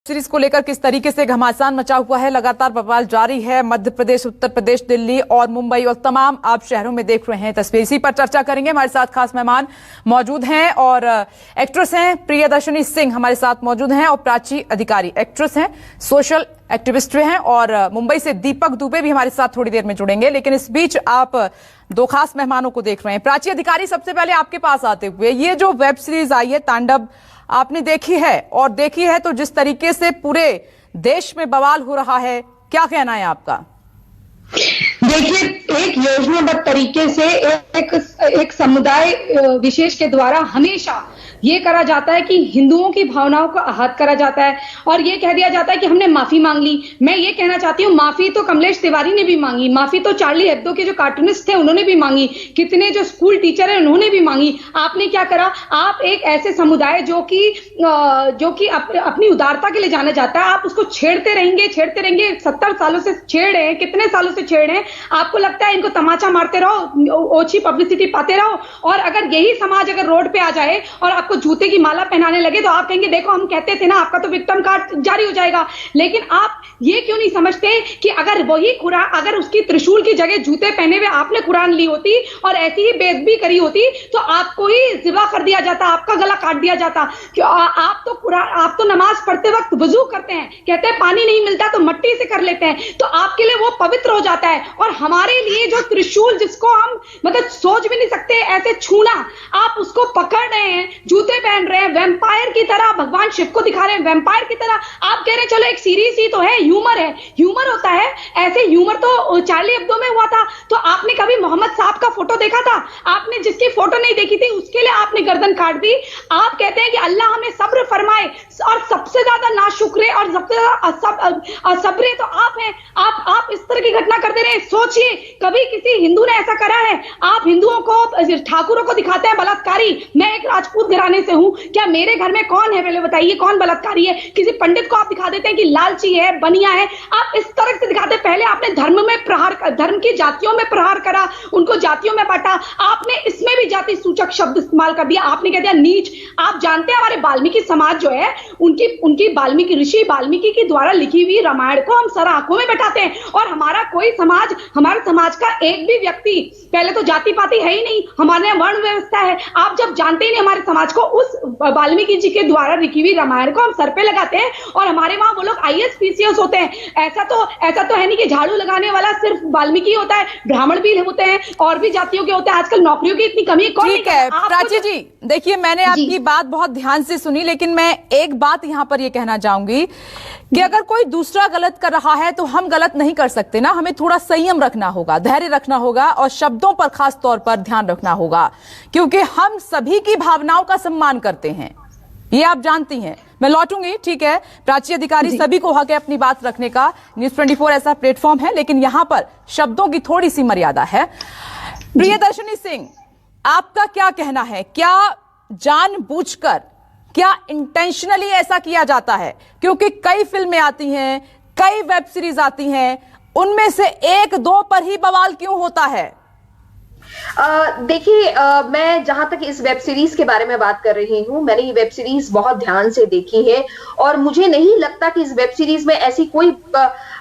Series को लेकर किस तरीके से घमासान मचा हुआ है, लगातार बवाल जारी है। मध्य प्रदेश, उत्तर प्रदेश, दिल्ली और मुंबई और तमाम आप शहरों में देख रहे हैं तस्वीर। इसी पर चर्चा करेंगे। हमारे साथ खास मेहमान मौजूद हैं और एक्ट्रेस हैं प्रियदर्शनी सिंह हमारे साथ मौजूद हैं और प्राची अधिकारी एक्ट्रेस हैं, सोशल एक्टिविस्ट हैं और मुंबई से दीपक दुबे भी हमारे साथ थोड़ी देर में जुड़ेंगे। लेकिन इस बीच आप दो खास मेहमानों को देख रहे हैं। प्राची अधिकारी, सबसे पहले आपके पास आते हुए, ये जो वेब सीरीज आई है तांडव, आपने देखी है और देखी है तो जिस तरीके से पूरे देश में बवाल हो रहा है, क्या कहना है आपका? देखिए, एक योजनाबद्ध तरीके से एक समुदाय विशेष के द्वारा हमेशा ये करा जाता है कि हिंदुओं की भावनाओं को आहत करा जाता है और ये कह दिया जाता है कि हमने माफी मांग ली। मैं ये कहना चाहती हूँ, माफी तो कमलेश तिवारी ने भी मांगी, माफी तो चार्ली हेब्दो के जो कार्टूनिस्ट थे उन्होंने भी मांगी, कितने जो स्कूल टीचर है उन्होंने भी मांगी। आपने क्या करा? आप एक ऐसे समुदाय जो कि अपनी उदारता के लिए जाना जाता है, आप उसको छेड़ते रहेंगे। 70 सालों से छेड़ रहे हैं, कितने सालों से छेड़ रहे हैं। आपको लगता है इनको तमाचा मारते रहो, ओछी पब्लिसिटी पाते रहो, और अगर यही समाज अगर रोड पे आ जाए और आपको जूते की माला पहनाने लगे तो आप कहेंगे देखो हम कहते थे ना, आपका तो विक्टिम कार्ड जारी हो जाएगा। लेकिन आप ये क्यों नहीं समझते कि अगर वही कुरान, अगर उसकी त्रिशूल की जगह जूते पहने हुए आपने कुरान ली होती और ऐसी ही बेइज्जती करी होती तो आपको ही जिबा कर दिया जाता, आपका गला काट दिया जाता। आप तो नमाज पढ़ते वक्त वजू करते हैं, कहते हैं पानी नहीं मिलता तो मट्टी से कर लेते हैं, तो आपके लिए वो पवित्र हो जाता है। और हमारे लिए जो त्रिशूल, जिसको हम मतलब सोच भी नहीं सकते ऐसे छूना, आप उसको पकड़ रहे हैं, जूते पहन रहे हैं, वैम्पायर की तरह भगवान शिव को दिखा रहे हैं, वैम्पायर की तरह। आप कह रहे हैं चलो एक सीरीज ही तो है, ह्यूमर है, ह्यूमर होता है। ऐसे ह्यूमर तो चार्ली हेब्दो में हुआ था। तो आपने कभी मोहम्मद साहब का फोटो देखा था? आपने जिसकी फोटो नहीं देखी थी उसके लिए आपने गर्दन काट दी। आप कहते हैं कि अल्लाह हमें सब्र फरमाए, और सबसे ज्यादा नाशुक्रे और सबसे ज्यादा असब्रे तो आप हैं। आप इस तरह की घटना करते रहे। सोचिए, कभी किसी हिंदू ने ऐसा करा है? आप हिंदुओं को, ठाकुरों को दिखाते हैं बलात्कारी। मैं एक राजपूत घराने से हूं, क्या मेरे घर में कौन है पहले बताइए, कौन बलात्कारी है? किसी पंडित को आप दिखा देते हैं कि लालची है, बनिया है। आप इस तरह से दिखाते हैं। पहले आपने धर्म में प्रहार, धर्म की जातियों में प्रहार करा, उनको जातियों में बांटा। आपने इसमें भी जाति सूचक शब्द इस्तेमाल कर दिया, आपने कह दिया नीच। आप जानते हैं हमारे वाल्मीकि समाज जो है, उनकी वाल्मीकि ऋषि वाल्मीकि के द्वारा लिखी हुई रामायण को हम सर आंखों में बैठाते हैं। और हमारा कोई समाज, हमारे समाज का एक भी व्यक्ति, पहले तो जाति पाति है ही नहीं, हमारे वर्ण व्यवस्था है। आप जब जानते ही नहीं हमारे समाज को, उस वाल्मीकि जी के द्वारा लिखी हुई रामायण को हम सर पे लगाते हैं और हमारे वहां वो लोग IAS PCS होते हैं। ऐसा तो है नहीं कि झाड़ू लगाने वाला सिर्फ वाल्मीकि होता है, ब्राह्मण भी होते हैं और भी जातियों के होते हैं। आजकल नौकरियों की इतनी कमी है। ठीक है प्राची जी, देखिए मैंने आपकी बात बहुत ध्यान से सुनी, लेकिन मैं एक बात यहां पर यह कहना चाहूंगी कि अगर कोई दूसरा गलत कर रहा है तो हम गलत नहीं कर सकते ना। हमें थोड़ा संयम रखना होगा, धैर्य रखना होगा और शब्दों पर खास तौर पर ध्यान रखना होगा, क्योंकि हम सभी की भावनाओं का सम्मान करते हैं, ये आप जानती हैं। मैं लौटूंगी, ठीक है प्राची अधिकारी, सभी को हक है अपनी बात रखने का। न्यूज़ 24 ऐसा प्लेटफॉर्म है, लेकिन यहां पर शब्दों की थोड़ी सी मर्यादा है। प्रियदर्शनी सिंह, आपका क्या कहना है? क्या जानबूझकर, क्या इंटेंशनली ऐसा किया जाता है? क्योंकि कई फिल्में आती हैं, कई वेब सीरीज आती हैं, उनमें से एक दो पर ही बवाल क्यों होता है? देखिए, मैं जहां तक इस वेब सीरीज के बारे में बात कर रही हूं, मैंने ये वेब सीरीज बहुत ध्यान से देखी है और मुझे नहीं लगता कि इस वेब सीरीज में ऐसी कोई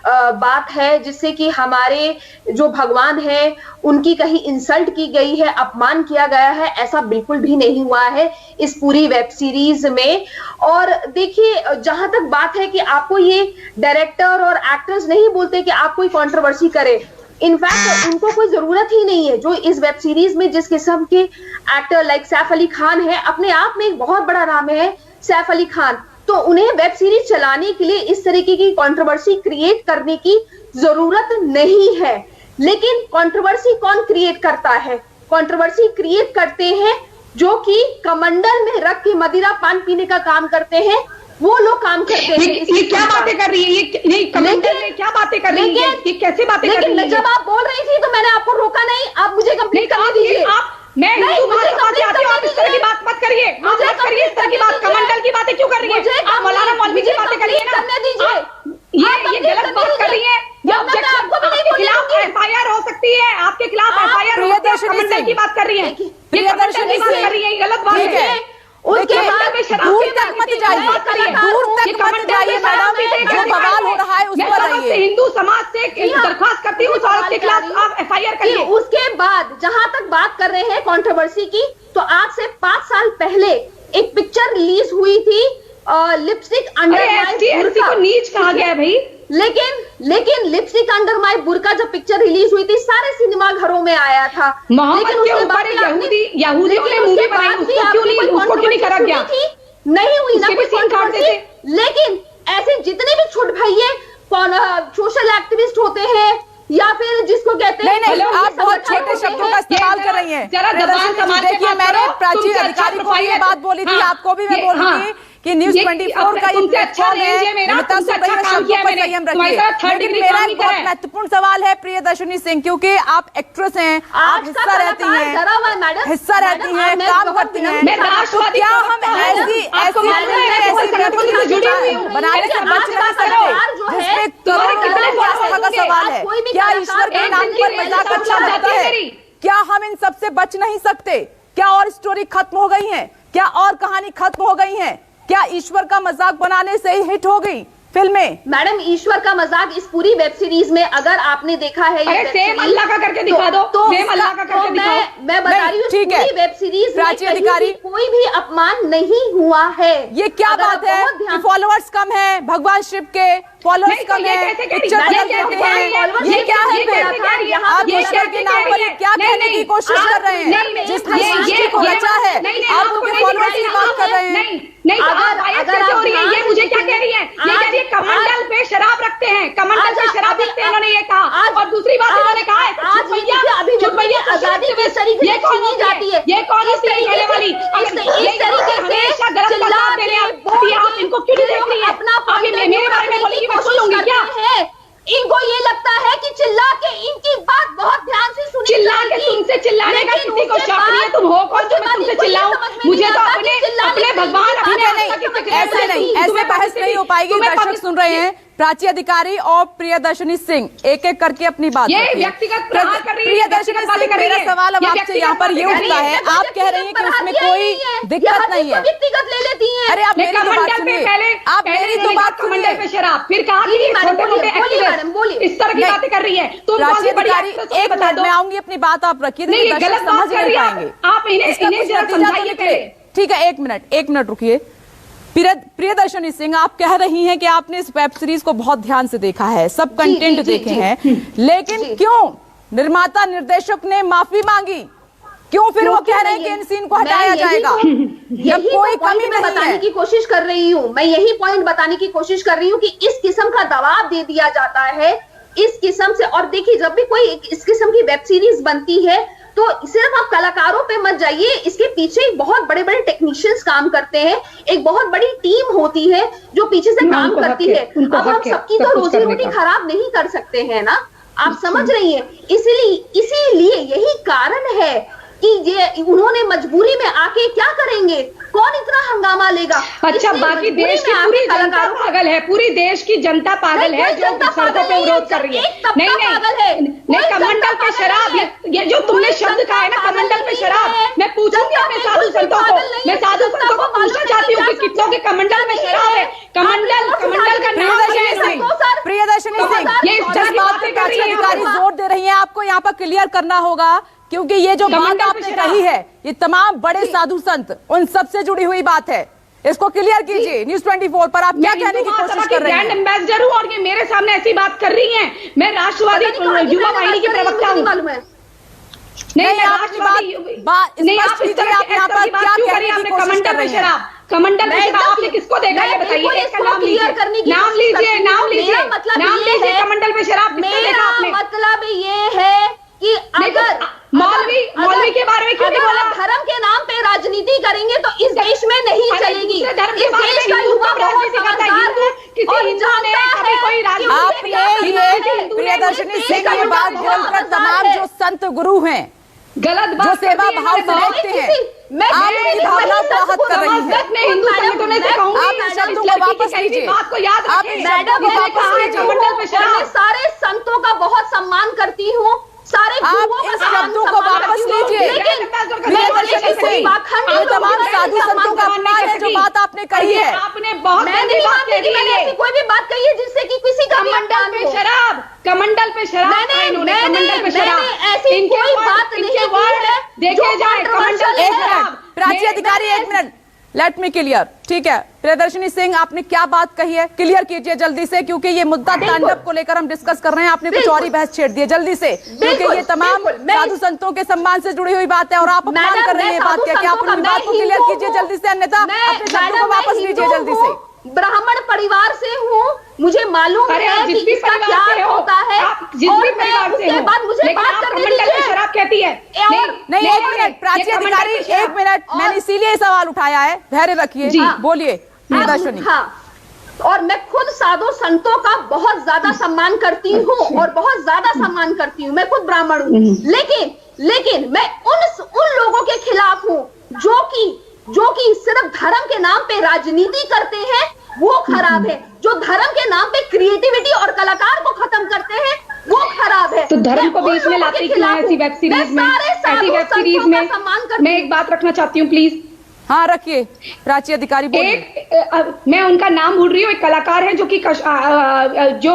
बात है जिससे कि हमारे जो भगवान है उनकी कहीं इंसल्ट की गई है, अपमान किया गया है। ऐसा बिल्कुल भी नहीं हुआ है इस पूरी वेब सीरीज में। और देखिए, जहां तक बात है कि आपको ये डायरेक्टर और एक्टर्स नहीं बोलते कि आप कोई कंट्रोवर्सी करें, इनफैक्ट उनको कोई जरूरत ही नहीं है। जो इस वेब सीरीज में जिस किस्म के एक्टर लाइक सैफ अली खान है, अपने आप में एक बहुत बड़ा नाम है सैफ अली खान, तो उन्हें वेब सीरीज चलाने के लिए इस तरीके की कंट्रोवर्सी क्रिएट करने की जरूरत नहीं है। लेकिन कंट्रोवर्सी कौन क्रिएट करता है? कंट्रोवर्सी क्रिएट करते हैं जो कि कमंडल में रख के मदिरा पान पीने का काम करते हैं, वो लोग काम करते हैं। ये क्या बातें कर रही है? ये नहीं, कमेंटर में क्या बातें कर रही है? ये कैसे बातें कर रही है? जब आप बोल रही थी तो मैंने आपको रोका नहीं, आप मुझे कंप्लीट करने दीजिए। मैं तुम्हारे साथ आती हूं, आप इस तरह की बात मत करिए, आप मत करिए इस तरह की बात। कमंडल की बातें क्यों कर रही है? आप मौलाना मौलवी की बातें करिए ना, करने दीजिए। ये गलत बात कर रही है। आपके खिलाफ FIR हो सकती है, आपके खिलाफ FIR हो सकती है। कमंडल की बात कर रही है, प्रियदर्शनी बात कर रही है, गलत बात है। दूर तक मत जाइए, दूर तक मत जाइए। बाद जहां तक बात कर रहे हैं कंट्रोवर्सी की, तो आज से 5 साल पहले एक पिक्चर रिलीज हुई थी लिपस्टिक अंडर माय बुर्का को नीच कहा गया है भाई। लेकिन लिपस्टिक अंडर माय बुर्का जब पिक्चर रिलीज हुई थी सारे सिनेमा घरों में आया था। मोहम्मद के ऊपर यहूदियों ने मूवी बनाई, उसको क्यों नहीं करा गया? नहीं हुई ना कोई कंट्रोवर्सी। लेकिन ऐसे जितने भी छोटे भैये सोशल एक्टिविस्ट होते हैं या फिर जिसको कहते हैं, नहीं, आप बहुत छोटे शब्दों का इस्तेमाल कर रही हैं। देखिए, मैंने प्राची अधिकारी को ये बात बोली थी, आपको भी मैं बोलूंगी कि न्यूज़ 24 का ये प्लेटफॉर्म है, शब्दों पर संयम रखिए। लेकिन मेरा एक बहुत महत्वपूर्ण सवाल है प्रियदर्शनी सिंह, क्योंकि आप एक्ट्रेस हैं, आप हिस्सा रहती हैं, काम करती हैं, तो क्या हम ऐसी बनाने से बच नहीं सकते जिसमें करोड़ों की आस्था का सवाल है? क्या ईश्वर के नाम पर मजाक अच्छा लगता है? क्या हम इन सबसे बच नहीं सकते? क्या और स्टोरी खत्म हो गई है? क्या और कहानी खत्म हो गई है? क्या ईश्वर का मजाक बनाने से ही हिट हो गई फिल्में? मैडम, ईश्वर का मजाक इस पूरी वेब सीरीज में अगर आपने देखा है, सेम अल्लाह का करके दिखा दो, तो अल्लाह का करके दिखाओ। मैं बता रही हूँ, पूरी वेब सीरीज में कहीं कोई भी अपमान नहीं हुआ है। ये क्या बात है कि फॉलोअर्स कम है, भगवान शिव के फॉलोअर्स कम है, पिक्चर बदल देते हैं, ये क्या है फिर? आप ईश्वर के नाम पर क्या कहने की कोशिश कर रहे हैं? जिसने सृष्टि को रचा है, आप उनके फॉलोअर्स की बात कर रहे हैं। अगर ये मुझे क्या कह रही है? ये कह रही है कमंडल पे शराब रखते हैं, कमंडल पे शराब रखते हैं, इन्होंने ये कहा। और दूसरी बात इन्होंने कहा है आजादी किस तरीके से छीनी जाती है, ये कौन सी कहने वाली? हमेशा गलत का साथ देने आप इनको क्यों नहीं देख रही है? मेरे बारे में बोलेगी, मैं सुन लूंगी क्या? इनको ये लगता है कि चिल्ला के इनकी बात बहुत ध्यान से सुनी, चिल्ला के तुमसे चिल्लाने का किसी को शौक नहीं है। तुम हो कौन जो मैं तुमसे चिल्लाऊं? मुझे तो अपने भगवान ऐसे नहीं, ऐसे बहस नहीं हो पाएगी। दर्शक सुन रहे हैं, प्राची अधिकारी और प्रियदर्शनी सिंह एक एक करके अपनी बात व्यक्तिगत प्रहार कर रही है। प्रियदर्शनी सिंह, मेरा सवाल अब आपसे यहाँ पर ये उठता है, आप कह रही हैं कि उसमें कोई दिक्कत नहीं है, व्यक्तिगत ले लेती हैं। अरे आप मेरी तो बात सुनिए, आप मेरी तो बात सुनिए। पे शराब, फिर कहा इस तरह की बातें कर रही है। प्राची अधिकारी, एक मिनट में आऊंगी, अपनी बात आप रखिए, दर्शक समझ नहीं पाएंगे, आप इन्हें ठीक है। एक मिनट रुकिए। प्रियदर्शनी सिंह, आप कह रही हैं कि आपने इस वेब सीरीज को बहुत ध्यान से देखा है, सब कंटेंट देखे हैं, लेकिन क्यों निर्माता निर्देशक ने माफी मांगी? क्यों फिर वो कह रहे हैं कि इन सीन को हटाया जाएगा? जब कोई कमी नहीं बताने की कोशिश कर रही हूँ, मैं यही पॉइंट बताने की कोशिश कर रही हूँ कि इस किस्म का दबाव दे दिया जाता है इस किस्म से। और देखिए, जब भी कोई इस किस्म की वेब सीरीज बनती है तो सिर्फ आप कलाकारों पे मत जाइए, इसके पीछे बहुत बड़े बड़े टेक्नीशियंस काम करते हैं, एक बहुत बड़ी टीम होती है जो पीछे से काम करती है। अब हम सबकी तो रोजी रोटी खराब नहीं कर सकते हैं ना, आप समझ रही हैं। इसीलिए यही कारण है कि ये उन्होंने मजबूरी में आके क्या करेंगे, कौन इतना हंगामा लेगा? अच्छा, बाकी देश की पूरी जनता पागल है, पूरी देश की जनता पागल है जो सड़कों पे विरोध कर रही है। नहीं, कमंडल पे शराब, ये जो तुमने शब्द कहा है ना, कमंडल पे शराब, मैं पूछूंगी अपने साधु संतों को, मैं साधु संतों को पूछना चाहती हूँ कि कितनों के कमंडल में शराब है? कमंडल का नाम प्रियदर्शनी सिंह, ये जिस बात पे प्राची अधिकारी जोर दे रही है, आपको यहाँ पर क्लियर करना होगा, क्योंकि ये जो बात आपने कही है, ये तमाम बड़े साधु संत उन सबसे जुड़ी हुई बात है। इसको क्लियर कीजिए। न्यूज़ 24 पर आप क्या कहने की कोशिश कर रहे हैं? ब्रांड एम्बेसडर हूं और ये मेरे सामने ऐसी बात कर रही हैं। मैं राष्ट्रवादी युवा वाहिनी की प्रवक्ता हूं। नहीं, आप इस तरह आप यहाँ पर क्या कहने की कोशिश कर रही हैं? कमंडल पे शराब आपने किसको देखा है बताइए? एक का नाम लीजिए, कमंडल पे शराब किसको देखा आपने? मतलब ये है कि अगर मौलवी के बारे में क्यों नहीं बोला? धर्म के नाम पे राजनीति करेंगे तो इस देश में नहीं चलेगी। इस देश का युवा बहुत समझदार है और जानता है कि प्रियदर्शनी सिंह ये बात बोलकर तमाम जो संत गुरु हैं, गलत जो सेवा भाव से देखते हैं, आप उनकी भावनाओं को आहत कर रही हैं। मैं हिंदू संगठनों से कहूंगी, आप इन शब्दों को वापस लीजिए, बात को याद आप इन शब्दों को वापस लीजिए। मैं सारे संतों का बहुत सम्मान करती हूँ, सारे आप इस शब्दों को वापस लीजिए। तमाम साधु संतों का अपमान है जो बात आपने कही है। आपने बहुत मैंने कोई भी बात कही है जिससे कि किसी का कमंडल पे शराब, कमंडल पे शराब खाई इन्होंने, कमंडल पे शराब। ऐसी कोई बात नहीं की है, देखे जाए कमंडल पे शराब। प्राची अधिकारी, एक मिनट, लेट मी क्लियर। ठीक है प्रियदर्शनी सिंह, आपने क्या बात कही है क्लियर कीजिए जल्दी से, क्योंकि ये मुद्दा तांडव को लेकर हम डिस्कस कर रहे हैं। आपने कुछ और ही बहस छेड़ दी है, जल्दी से, क्योंकि ये तमाम साधु संतों के सम्मान से जुड़ी हुई बात है और आप अपमान कर रही हैं बात क्या। क्या आप अपनी बात को क्लियर कीजिए जल्दी से, अन्यथा अपने शब्दों को वापस लीजिए जल्दी से। ब्राह्मण परिवार से हूँ, मुझे मालूम है कि इसका क्या होता है, और मैं उसके बाद मुझे बात करने दीजिए। शराब कहती है नहीं, एक मिनट प्राची अधिकारी, एक मिनट, मैंने इसीलिए सवाल उठाया है, धैर्य रखिए, बोलिए प्रियदर्शनी। हाँ, और मैं खुद साधु संतों का बहुत ज्यादा सम्मान करती हूँ और बहुत ज्यादा सम्मान करती हूँ, मैं खुद ब्राह्मण हूँ, लेकिन मैं उन लोगों के खिलाफ हूँ जो कि सिर्फ धर्म के नाम पे राजनीति करते हैं, वो खराब है। जो धर्म के नाम पे क्रिएटिविटी और कलाकार को खत्म करते हैं, वो खराब है। तो धर्म को बीच में लाते क्यों है ऐसी वेब सीरीज में? ऐसी वेब सीरीज में मैं एक बात रखना चाहती हूँ प्लीज। हाँ रखिए प्राची अधिकारी, मैं उनका नाम भूल रही हूँ, एक कलाकार है जो कि जो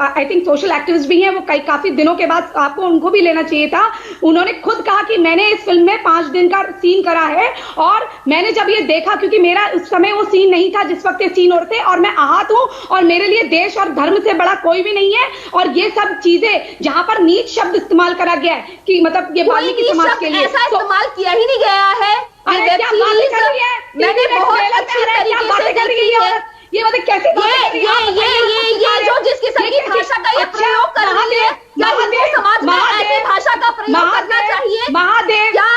आई थिंक सोशल एक्टिविस्ट भी हैं, वो काफी दिनों के बाद आपको उनको भी लेना चाहिए था। उन्होंने खुद कहा कि मैंने इस फिल्म में 5 दिन का सीन करा है, और मैंने जब ये देखा, क्योंकि मेरा उस समय वो सीन नहीं था जिस वक्त ये सीन और थे, और मैं आहत हूँ, और मेरे लिए देश और धर्म से बड़ा कोई भी नहीं है। और ये सब चीजें जहां पर नीच शब्द इस्तेमाल करा गया है कि मतलब ये वाल्मीकि समाज के लिए ऐसा इस्तेमाल किया ही नहीं गया है। मैंने बहुत अच्छी तरीके से देखी है। ये मतलब कैसे ये जो जिस किस्म की भाषा का ये प्रयोग कर रही है, क्या हिंदू समाज में ऐसी भाषा का प्रयोग करना चाहिए? महादेव, क्या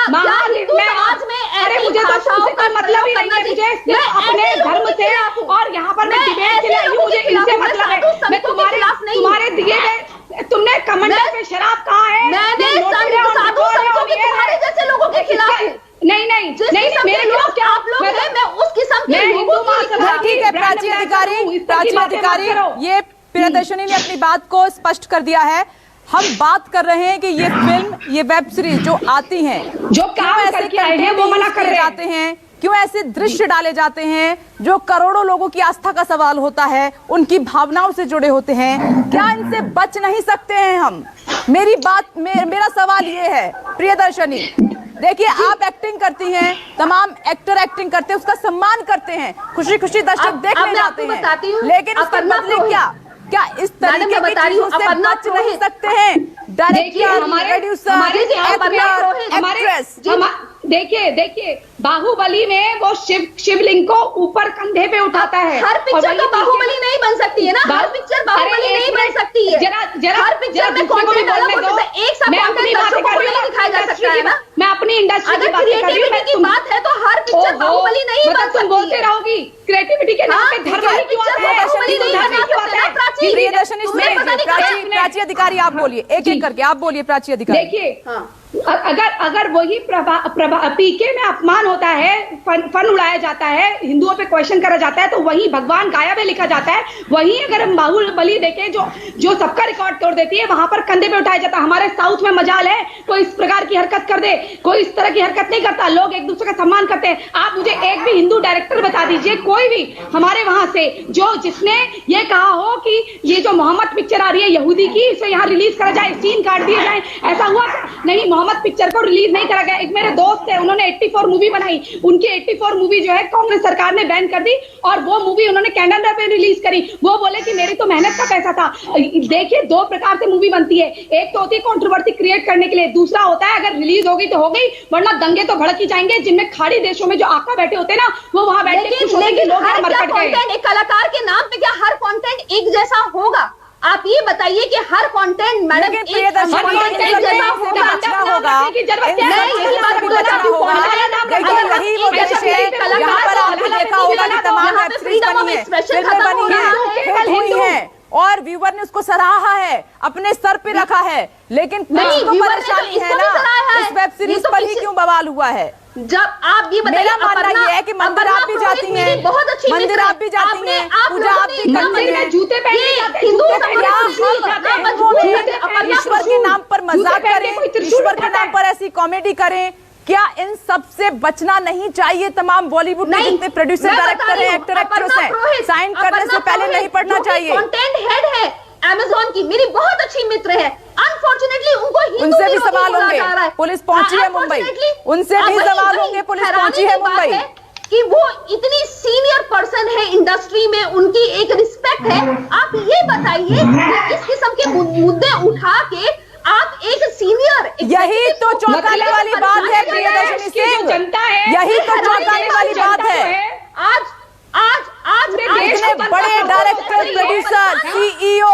हिंदू समाज में ऐसी भाषाओं का मतलब ही नहीं है मुझे अपने धर्म से, और यहाँ पर मैं डिबेट के लिए आई हूँ, मुझे इनसे मतलब है। मैं तुम्हारे दिए गए, तुमने कमंडल पे शराब कहा है, मैंने साधु संतों के तुम्हारे जैसे लोगों के खिलाफ नहीं मेरे खिलाफ क्या आप लोग हैं? मैं उस किस्म के लोगों की। ठीक है प्राची अधिकारी, ये प्रियदर्शनी ने अपनी बात को स्पष्ट कर दिया है। हम बात कर रहे हैं कि ये फिल्म, ये वेब सीरीज जो आती हैं, जो काम करके आए हैं वो मना कर जाते हैं, क्यों ऐसे दृश्य डाले जाते हैं जो करोड़ों लोगों की आस्था का सवाल होता है, उनकी भावनाओं से जुड़े होते हैं, क्या इनसे बच नहीं सकते हैं हम? मेरा सवाल ये है प्रियदर्शनी, देखिए आप एक्टिंग करती हैं, तमाम एक्टर एक्टिंग करते हैं, उसका सम्मान करते हैं, खुशी खुशी दर्शक देखने जाते हैं, लेकिन उसके बदले क्या इस तरीके की चीजों से बच नहीं सकते हैं? डायरेक्टर, प्रोड्यूसर, एक्ट्रेस, देखिए बाहुबली में वो शिवलिंग को ऊपर कंधे पे उठाता है। हर पिक्चर तो बाहुबली नहीं बन सकती है ना, हर पिक्चर बाहुबली नहीं बन सकती है। हर पिक्चर में कंटेंट अलग होता है, एक सा कंटेंट दर्शकों को नहीं दिखाया जा सकता है ना। मैं अपनी इंडस्ट्री की बात कर रही हूं, की बात है तो हर पिक्चर बाहुबली नहीं बन सकती। तुम बोलते रहोगी क्रिएटिविटी के नाम पे धर्म ही क्यों आता है? बाहुबली नहीं बना सकते ना प्राची। प्राची अधिकारी आप बोलिए, एक करके आप बोलिए प्राची अधिकारी। देखिए अगर वही पीके में अपमान होता है, फन उड़ाया जाता है, हिंदुओं पे क्वेश्चन करा जाता है, तो वही भगवान गायब है लिखा जाता है। वहीं अगर हम बाहुबली देखें जो सबका रिकॉर्ड तोड़ देती है, वहां पर कंधे पे उठाया जाता है। हमारे साउथ में मजाल है कोई इस प्रकार की हरकत कर दे, कोई इस तरह की हरकत नहीं करता, लोग एक दूसरे का सम्मान करते हैं। आप मुझे एक भी हिंदू डायरेक्टर बता दीजिए, कोई भी हमारे वहां से जिसने ये कहा हो कि ये जो मोहम्मद पिक्चर आ रही है यहूदी की, इसे यहाँ रिलीज करा जाए, सीन काट दिए जाए, ऐसा हुआ नहीं। मोहम्मद पिक्चर को रिलीज नहीं करा गया। एक मेरे दोस्त थे, उन्होंने 84 मूवी बनाई, उनकी 84 मूवी जो है कांग्रेस सरकार ने बैन कर दी, और वो मूवी उन्होंने कैलेंडर पे रिलीज करी। वो बोले कि मेरी तो मेहनत का पैसा था। देखिए 2 प्रकार से मूवी बनती है, एक तो होती है कंट्रोवर्सी क्रिएट करने के लिए, दूसरा होता है अगर रिलीज हो गई तो हो गई, वरना दंगे तो भड़क ही जाएंगे, जिनमें खाड़ी देशों में जो आका बैठे होते हैं ना, वो वहां बैठ के एक कलाकार के नाम पे क्या हर कंटेंट एक जैसा होगा? आप ये बताइए कि हर कंटेंट मैडम एक जैसा होगा? और व्यूवर ने उसको सराहा है, अपने सर पे रखा है, लेकिन परेशानी है ना, इस वेब सीरीज पर ही क्यों बवाल हुआ है? जब आप ये बताइए, मेरा मानना ये है कि मंदिर आप भी जाती हैं, बहुत अच्छी मंदिर आप भी जाती हैं, पूजा आप भी करती हैं, जूते ईश्वर के नाम पर मजाक करें, ईश्वर के नाम पर ऐसी कॉमेडी करें, क्या इन सब से बचना नहीं चाहिए? तमाम बॉलीवुड के जितने प्रोड्यूसर, डायरेक्टर हैं, एक्टर, एक्ट्रेस हैं, साइन करने से पहले नहीं पढ़ना चाहिए। कंटेंट हेड है, अमेज़न की मेरी बहुत अच्छी मित्र है, अनफॉर्चुनेटली उनको हिंदू उनसे भी विरोधी सवाल बोला होंगे, जा रहा है। पुलिस पहुंची है मुंबई, उनसे भी सवाल होंगे, पुलिस पहुंची है मुंबई कि वो इतनी सीनियर पर्सन है इंडस्ट्री में, उनकी एक रिस्पेक्ट है। आप ये बताइए कि इस किस्म के मुद्दे उठा के आप एक सीनियर, यही तो चौंकाने वाली बात है प्रियदर्शनी सिंह, जनता है, यही तो चौंकाने वाली बात है। आज इतने बड़े director, producer, CEO,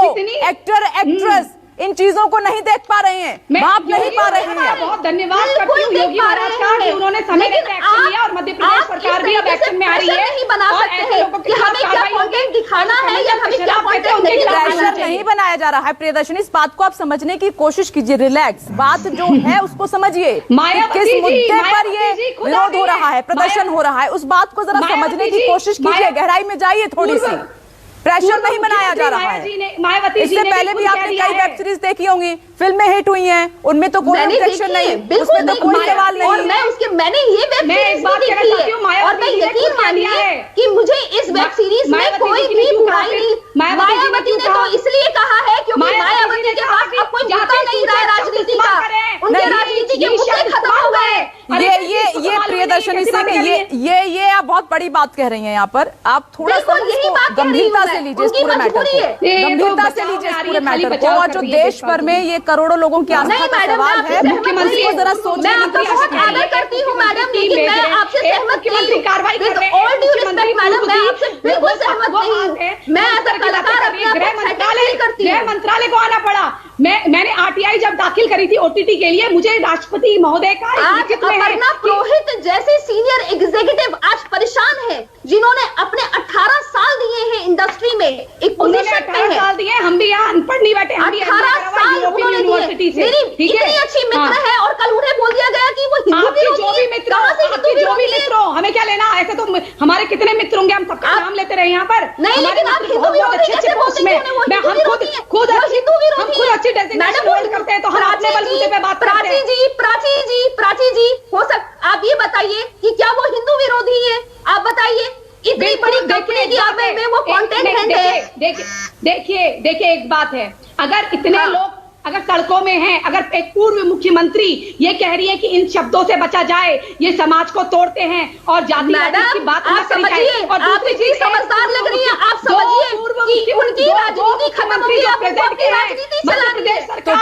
actor, actress in चीजों को नहीं देख पा रहे हैं, भाप नहीं पा रहे हैं। बहुत धन्यवाद करती हूँ योगी महाराज का कि उन्होंने समय देकर एक्शन लिया और मध्य प्रदेश सरकार भी अब एक्शन में आ रही है। नहीं बना सकते हैं कि हमें क्या कंटेंट दिखाना है या हमें क्या कंटेंट नहीं दिखाना प्रेशर है। नहीं बनाया जा रहा है प्रियदर्शनी, इस बात को आप समझने की कोशिश कीजिए, रिलैक्स, बात जो है उसको समझिए, किस मुद्दे पर ये विरोध हो रहा है, प्रदर्शन हो रहा है, उस बात को जरा समझने की कोशिश कीजिए, गहराई में जाइए थोड़ी सी। प्रेशर नहीं बनाया जा रहा है। इससे पहले भी आपने कई वेब सीरीज देखी होंगी, फिल्में हिट हुई हैं, उनमें तो कोई ऑब्जेक्शन नहीं, उसमें तो कोई सवाल नहीं। और मैंने ये वेब सीरीज देखी है और मैं यकीन मानिए कि मुझे इस वेब सीरीज में कोई भी बुराई नहीं। मायावती ने तो इसलिए कहा है क्योंकि मायावती के पास अब कोई मुद्दा नहीं रहा राजनीति का, उनके राजनीति के मुद्दे खत्म हो गए। ये प्रियदर्शनी सिंह, ये आप बहुत बड़ी बात कह रही हैं यहाँ पर, आप थोड़ा सा गंभीरता से लीजिए इस पूरे मैटर को, गंभीरता से लीजिए इस पूरे मैटर को, और जो देश भर में ये करोड़ों लोगों की आस्था का सवाल है, मुख्यमंत्री को जरा सोचने की कोशिश बहुत आदर करती हूँ मैडम, लेकिन मैं आपसे सहमत नहीं हूँ। ऑल ड्यू रिस्पेक्ट मैडम, मैं आपसे बिल्कुल सहमत नहीं हूँ। मैं एज अ कलाकार अपने आप को हैंडल करती हूँ। गृह मंत्रालय को आना पड़ा। मैंने आरटीआई जब दाखिल करी थी ओटीटी के लिए, मुझे राष्ट्रपति महोदय का आज अपर्णा पुरोहित जैसे सीनियर एग्जीक्यूटिव आज परेशान है, जिन्होंने अपने 18 साल दिए हैं इंडस्ट्री में, एक पोजीशन पे है। 18 साल दिए, हम भी यहाँ अनपढ़ नहीं बैठे, 18 साल उन्होंने दिए। मेरी इतनी अच्छी मित्र है और कल उन्हें बोल दिया गया कि वो हिंदू विरोधी है। कहां से हिंदू विरोधी है? हमें क्या लेना, ऐसे तो हमारे कितने मित्र होंगे, हम सबका नाम लेते रहे यहाँ पर। नहीं, लेकिन आप हिंदू विरोधी कैसे बोलते हैं? वो हिंदू विरोधी है, वो हिंदू विरोधी है। मैडम होल्ड करते हैं तो हम अपने बलबूते पे बात करते हैं। प्राची जी हो आप ये बताइए कि क्या वो हिंदू विरोधी है? आप बताइए, इतनी बड़ी कंपनी की आप में वो कंटेंट है। देखिए एक बात है, अगर इतने लोग अगर सड़कों में हैं, अगर एक पूर्व मुख्यमंत्री ये कह रही है कि इन शब्दों से बचा जाए, ये समाज को तोड़ते हैं और जातिवाद की बात आप समझिए, और दूसरी चीज समझदार लग रही है, आप समझिए कि उनकी राजनीति खत्म होगी, आप उनकी राजनीति चलानी है। तो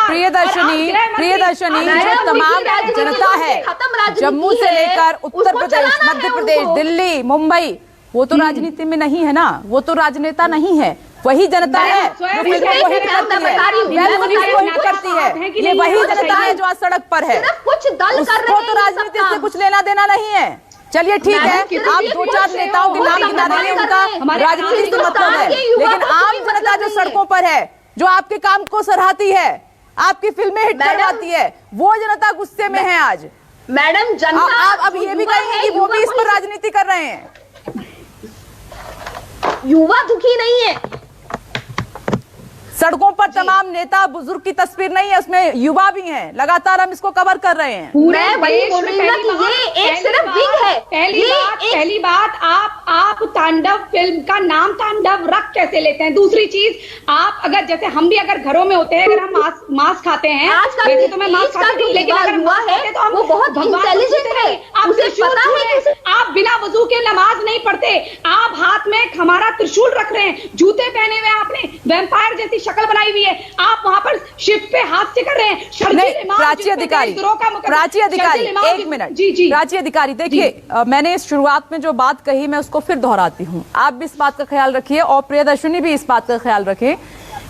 प्रियदर्शनी जो तमाम जनता है जम्मू से लेकर उत्तर प्रदेश, मध्य प्रदेश, दिल्ली, मुंबई, वो तो राजनीति में नहीं है ना, वो तो राजनेता नहीं है, वही जनता है जो फिल्मों को हिट करती है, वेब सीरीज को हिट करती है, ये वही जनता है जो आज सड़क पर है। कुछ दल उसको तो राजनीति से कुछ लेना देना नहीं है। चलिए ठीक है, आप 2-4 नेताओं के नाम गिना देंगे, उनका राजनीति से मतलब है, लेकिन आम जनता जो सड़कों पर है, जो आपके काम को सराहती है, आपकी फिल्में हिट करवाती है, वो जनता गुस्से में है आज। मैडम जनता आप अब ये भी कहेंगे कि वो भी इस पर राजनीति कर रहे हैं। युवा दुखी नहीं है, सड़कों पर तमाम नेता बुजुर्ग की तस्वीर नहीं है, उसमें युवा भी हैं, लगातार हम इसको कवर कर रहे हैं। मैं वही बोल रही हूं कि ये एक सिर्फ विंग है। पहली बात आप तांडव फिल्म का नाम तांडव रख कैसे लेते हैं? दूसरी चीज, आप अगर जैसे हम भी अगर घरों में होते हैं, अगर हम मांस खाते हैं, वैसे तो मैं मांस खाती हूँ, लेकिन अगर हुआ है तो हम वो बहुत इंटेलिजेंट है, उसे पता है। आप बिना वजू के नमाज नहीं पढ़ते, आप हाथ में हमारा त्रिशूल रख रहे हैं, जूते पहने हुए आपने वैम्पायर जैसी शक्ल बनाई हुई है, आप वहां पर शिप पे हाथ से कर रहे हैं। प्राची अधिकारी एक मिनट, प्राची अधिकारी देखिए, मैंने इस शुरुआत में जो बात कही मैं उसको फिर दोहराती हूँ, आप भी इस बात का ख्याल रखिए और प्रियदर्शनी भी इस बात का ख्याल रखें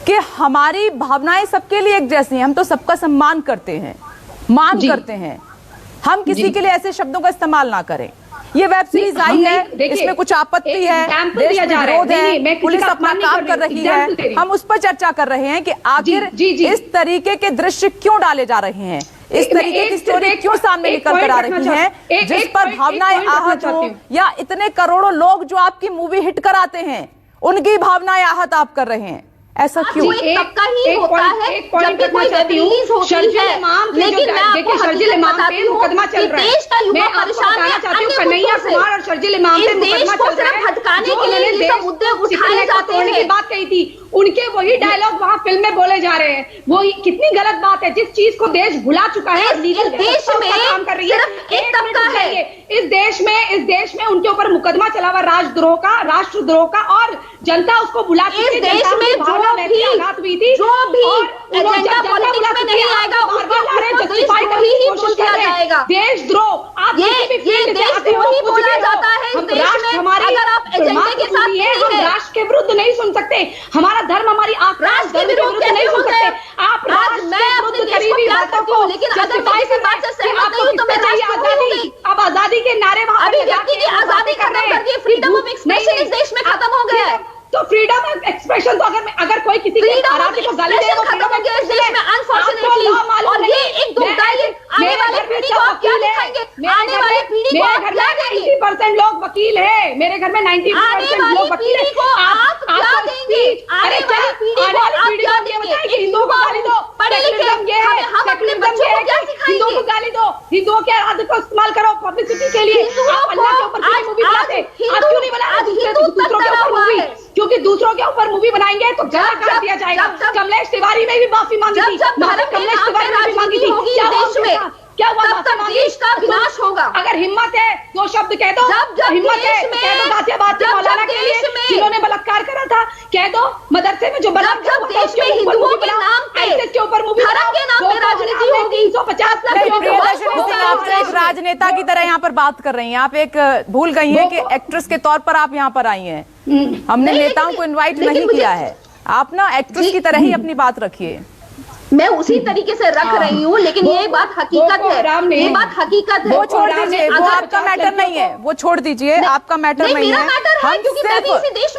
कि हमारी भावनाएं सबके लिए एक जैसी हैं, हम तो सबका सम्मान करते हैं, मान करते हैं, हम किसी के लिए ऐसे शब्दों का इस्तेमाल ना करें। ये वेब सीरीज आई है, इसमें कुछ आपत्ति है, देश में विरोध है, पुलिस अपना काम कर रही है, हम उस पर चर्चा कर रहे हैं कि आखिर इस तरीके के दृश्य क्यों डाले जा रहे हैं, इस तरीके की स्टोरी क्यों सामने निकल कर आ रही है, जिस पर भावनाएं आहत हो, या इतने करोड़ों लोग जो आपकी मूवी हिट कराते हैं उनकी भावनाएं आहत आप कर रहे हैं। ऐसा क्यों? वो एक तबका ही होता है जब भी कोई वेब रिलीज होती है, लेकिन मैं आपको हकीकत बताती हूँ कि देश का युवा परेशान है अन्य मुद्दों से। इस देश को सिर्फ भटकाने के लिए ये सब मुद्दे उठाए जाते हैं। बात कही थी, उनके वही डायलॉग वहाँ फिल्म में बोले जा रहे हैं। वो कितनी गलत बात है, जिस चीज को देश भुला चुका है। इस देश में काम कर रही है, सिर्फ एक तबका है। इस देश में उनके ऊपर मुकदमा चला हुआ राष्ट्रद्रोह का, और जनता उसको बुला चुकी है। इस देश में जो भी एजेंडा पॉलिटिक्स में नहीं आएगा उसको देशद्रोही ही बोल दिया जाएगा। देशद्रोह ये देशद्रोही बोला जाता है इस देश में अगर आप एजेंडे के साथ नहीं है। राष्ट्र के विरुद्ध नहीं सुन सकते, हमारा धर्म हमारी राष्ट्र के विरुद्ध नहीं सुन सकते आप। मैं अपने देश को प्यार करती हूँ, लेकिन अगर मैं किसी बात से सहमत नहीं हूँ तो मैं राष्ट्रद्रोही हो गई। अब आजादी के नारे अभी व्यक्ति की आजादी खत्म कर दी, फ्रीडम ऑफ एक्सप्रेशन इस देश में खत्म हो गया है। तो फ्रीडम ऑफ एक्सप्रेशन तो अगर कोई किसी फ्रीडम ऑफ एक्सप्रेशन खत्म हो गया इस देश में अनफॉर्चुनेटली। और ये एक दुखदाई आने वाली पीढ़ी को आप क्या दिखाएंगे? आने वाली पीढ़ी को आप क्या देंगे? 90% लोग वकील है मेरे घर में, 90% लोग वकील है। को आप क्या देंगे? आने वाली पीढ़ी को आप क्या देंगे? हिंदुओं को गाली दो, पढ़े लिखे हम अपने बच्चों को क्या सिखाएंगे? हिंदुओं को गाली दो, हिंदुओं के आराध्य को इस्तेमाल करो पब्लिसिटी के लिए। आप अल्लाह के ऊपर मूवी बनाते, आप क्यों नहीं बना दूसरों के ऊपर मूवी? क्योंकि दूसरों के ऊपर मूवी बनाएंगे तो गला काट दिया जाएगा। कमलेश तिवारी में भी माफी मांगी थी, कमलेश तिवारी ने भी मांगी थी। देश में क्या हुआ? तब देश का विनाश होगा। अगर हिम्मत है दो शब्द कह दो, हिम्मत है कह दो गाजियाबाद के मौलाना के लिए जिन्होंने बलात्कार करा था, कह दो मदरसे में जो बलात्कार हुआ देश में हिंदुओं के नाम पे के ऊपर मूवी धर्म के नाम पे राजनीति होगी। 150 आप एक राजनेता की तरह यहाँ पर बात कर रही हैं। आप एक भूल गई हैं कि एक्ट्रेस के तौर पर आप यहाँ पर आई हैं। हमने नेताओं को इनवाइट नहीं किया है। आप ना एक्ट्रेस की तरह ही अपनी बात रखिए। मैं उसी तरीके से रख रही हूँ, लेकिन ये बात हकीकत है। ये बात हकीकत है। वो छोड़ दीजिए, वो आपका मैटर नहीं है। वो छोड़ दीजिए, आपका मैटर नहीं है।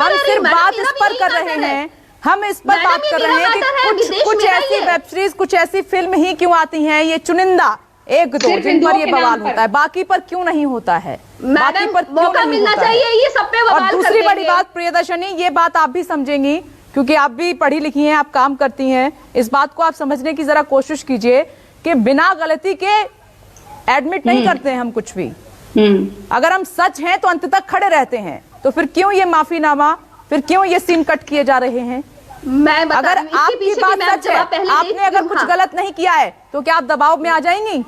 हम सिर्फ बात इस पर कर रहे हैं। हम इस पर बात कर रहे हैं कि कुछ ऐसी वेब सीरीज, कुछ ऐसी फिल्म ही क्यों आती हैं, ये चुनिंदा एक दो जिन पर ये बवाल होता है, बाकी पर क्यों नहीं होता है? बाकी पर मौका मिलना चाहिए, ये सब पे बवाल। और दूसरी बड़ी बात प्रियदर्शनी, ये बात आप भी समझेंगी क्योंकि आप भी पढ़ी लिखी हैं, आप काम करती हैं। इस बात को आप समझने की जरा कोशिश कीजिए कि बिना गलती के एडमिट नहीं करते हैं हम कुछ भी। अगर हम सच हैं तो अंत तक खड़े रहते हैं, तो फिर क्यों ये माफीनामा, फिर क्यों ये सीन कट किए जा रहे हैं? मैं अगर आपकी बात सच है, आपने अगर कुछ गलत नहीं किया है तो क्या आप दबाव में आ जाएंगी?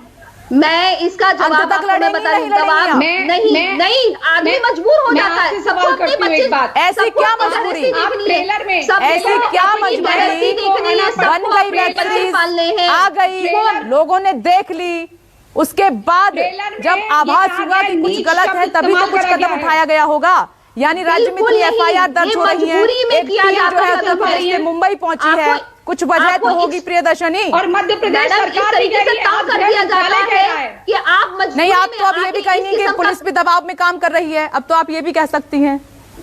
मैं इसका जवाब आपको मैं बता रही हूं। दबाव नहीं, आदमी मजबूर हो जाता है। सबको अपने बच्चे, ऐसी क्या मजबूरी? ट्रेलर में ऐसी क्या मजबूरी? बन गई वेब सीरीज, आ गई, लोगों ने देख ली, उसके बाद जब आभास हुआ कि कुछ गलत है तभी तो कुछ कदम उठाया गया होगा। यानी राज्य में इतनी एफआईआर दर्ज हो रही है, एक टीम जो है उत्तर प्रदेश से मुंबई पहुंची है, कुछ वजह तो होगी प्रियदर्शनी। और मध्य प्रदेश सरकार तरीके से काम कर दिया जाता है कि आप नहीं, आप तो अब ये भी कहेंगे कि पुलिस भी दबाव में काम कर रही है। अब तो आप ये भी कह सकती हैं।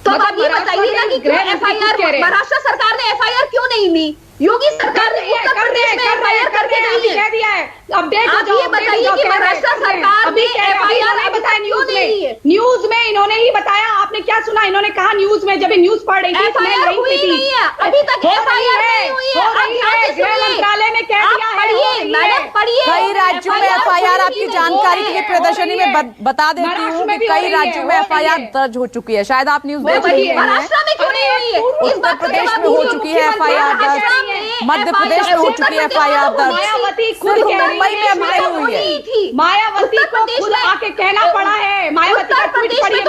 तो आप ये बताइए ना कि क्यों एफआईआर, महाराष्ट्र सरकार ने एफआईआर क्यों नहीं ली? योगी सरकार ने उत्तर प्रदेश में एफआईआर करके नहीं कह दिया है। अपडेट आप ये बताइए कि महाराष्ट्र सरकार ने एफआईआर नहीं बताया न्यूज में इन्होंने ही बताया। आपने क्या सुना? इन्होंने कहा न्यूज में, जब न्यूज पढ़ रही थी एफआईआर हुई नहीं है, अभी तक एफआईआर नहीं हुई है। गृह मंत्रालय ने कह दिया है। मैडम पढ़िए, कई राज्यों में एफआईआर, आपकी जानकारी के लिए प्रदर्शनी में बता देती हूँ कि कई राज्यों में एफआईआर दर्ज हो चुकी है। शायद आप न्यूज देख रही हैं। महाराष्ट्र में क्यों नहीं हुई है? उत्तर प्रदेश में हो चुकी है एफआईआर दर्ज, मध्य प्रदेश में हो चुकी है एफआईआर दर्ज, मायावती खुद मुंबई में अभी नहीं हुई है। मायावती को खुद आके कहना पड़ा है। मायावती का ट्वीट पढ़िए,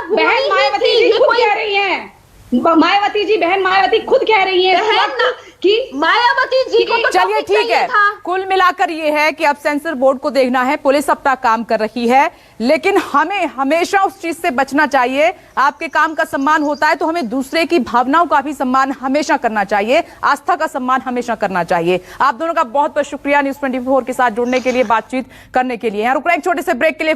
बहन मायावती जी खुद कह रही हैं। मायावती जी, बहन मायावती खुद कह रही है कि मायावती जी को तो चलिए ठीक है। कुल मिलाकर ये है कि अब सेंसर बोर्ड को देखना है, पुलिस अपना काम कर रही है, लेकिन हमें हमेशा उस चीज से बचना चाहिए। आपके काम का सम्मान होता है तो हमें दूसरे की भावनाओं का भी सम्मान हमेशा करना चाहिए, आस्था का सम्मान हमेशा करना चाहिए। आप दोनों का बहुत बहुत शुक्रिया न्यूज़ 24 के साथ जुड़ने के लिए, बातचीत करने के लिए। यहाँ रुक रहे एक छोटे से ब्रेक के लिए।